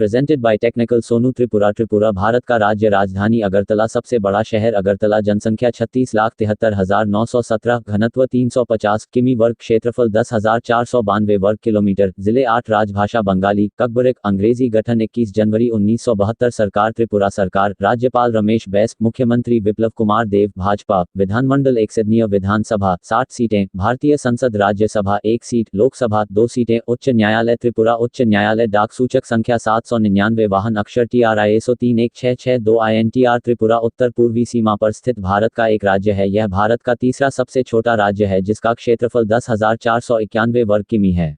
Presented by technical Sonu. Tripura Bharat का राज्य, राजधानी अगरतला, सबसे बड़ा शहर अगरतला, जनसंख्या 36,73,917, घनत्व 350 किमी वर्ग, क्षेत्रफल 10,492 वर्ग किलोमीटर, जिले 8, राजभाषा बंगाली, ककबरक अंग्रेजी, गठन 21 जनवरी 1972, सरकार त्रिपुरा सरकार, राज्यपाल रमेश बैस, मुख्यमंत्री विप्लव कुमार देव, भाजपा, विधानमंडल 1 सदनीय विधानसभा 60 सीटें, भारतीय संसद राज्यसभा 1 सीट, लोकसभा 2 सीटें, उच्च न्यायालय त्रिपुरा उच्च न्यायालय, डाक सूचक संख्या 799, वाहन अक्षर TRISO 31662 INTR। त्रिपुरा उत्तर पूर्वी सीमा पर स्थित भारत का एक राज्य है। यह भारत का तीसरा सबसे छोटा राज्य है, जिसका क्षेत्रफल 10,491 वर्ग किमी है।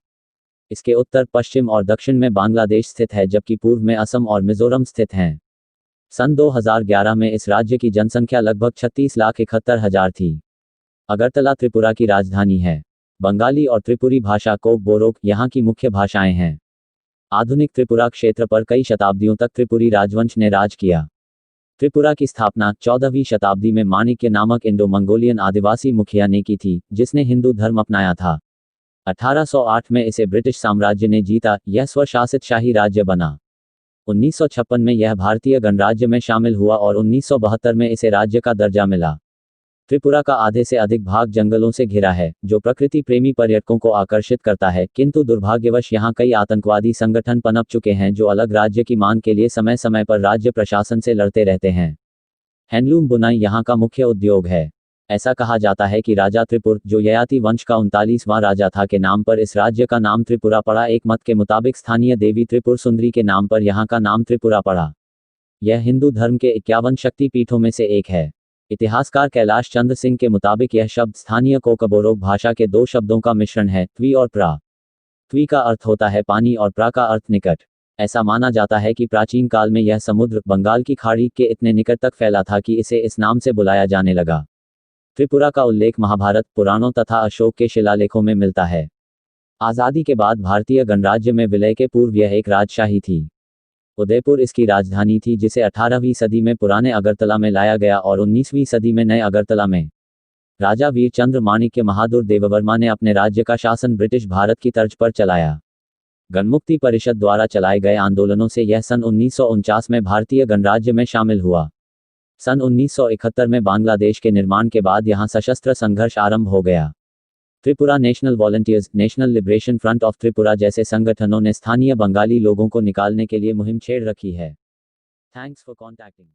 इसके उत्तर, पश्चिम और दक्षिण में बांग्लादेश स्थित है, जबकि पूर्व में असम और मिजोरम स्थित हैं। सन 2011 में इस राज्य की जनसंख्या लगभग 36,71,000 थी। अगरतला त्रिपुरा की राजधानी है। बंगाली और त्रिपुरी भाषा को बोरोक यहाँ की मुख्य भाषाएं हैं। आधुनिक त्रिपुरा क्षेत्र पर कई शताब्दियों तक त्रिपुरी राजवंश ने राज किया। त्रिपुरा की स्थापना 14वीं शताब्दी में माणिक्य नामक इंडो मंगोलियन आदिवासी मुखिया ने की थी, जिसने हिंदू धर्म अपनाया था। 1808 में इसे ब्रिटिश साम्राज्य ने जीता, यह स्वशासित शाही राज्य बना। 1956 में यह भारतीय गणराज्य में शामिल हुआ और 1972 में इसे राज्य का दर्जा मिला। त्रिपुरा का आधे से अधिक भाग जंगलों से घिरा है, जो प्रकृति प्रेमी पर्यटकों को आकर्षित करता है, किंतु दुर्भाग्यवश यहाँ कई आतंकवादी संगठन पनप चुके हैं, जो अलग राज्य की मांग के लिए समय समय पर राज्य प्रशासन से लड़ते रहते हैं। हैंडलूम बुनाई यहाँ का मुख्य उद्योग है। ऐसा कहा जाता है कि राजा त्रिपुर, जो ययाति वंश का 39वां राजा था, के नाम पर इस राज्य का नाम त्रिपुरा पड़ा। एक मत के मुताबिक स्थानीय देवी त्रिपुर सुंदरी के नाम पर यहाँ का नाम त्रिपुरा पड़ा। यह हिंदू धर्म के 51 शक्ति पीठों में से एक है। इतिहासकार कैलाश चंद्र सिंह के मुताबिक यह शब्द स्थानीय कोकबोरोक भाषा के 2 शब्दों का मिश्रण है, त्वी और प्रा। त्वी का अर्थ होता है पानी और प्रा का अर्थ निकट। ऐसा माना जाता है कि प्राचीन काल में यह समुद्र बंगाल की खाड़ी के इतने निकट तक फैला था कि इसे इस नाम से बुलाया जाने लगा। त्रिपुरा का उल्लेख महाभारत, पुराणों तथा अशोक के शिलालेखों में मिलता है। आज़ादी के बाद भारतीय गणराज्य में विलय के पूर्व यह एक राजशाही थी। उदयपुर इसकी राजधानी थी, जिसे 18वीं सदी में पुराने अगरतला में लाया गया और 19वीं सदी में नए अगरतला में। राजा वीर चंद्र माणिक्य बहादुर देववर्मा ने अपने राज्य का शासन ब्रिटिश भारत की तर्ज पर चलाया। गणमुक्ति परिषद द्वारा चलाए गए आंदोलनों से यह सन 1949 में भारतीय गणराज्य में शामिल हुआ। सन 1971 में बांग्लादेश के निर्माण के बाद यहाँ सशस्त्र संघर्ष आरंभ हो गया। Tripura national volunteers, national liberation front of Tripura जैसे संगठनों ने स्थानीय बंगाली लोगों को निकालने के लिए मुहिम छेड़ रखी है। Thanks for contacting.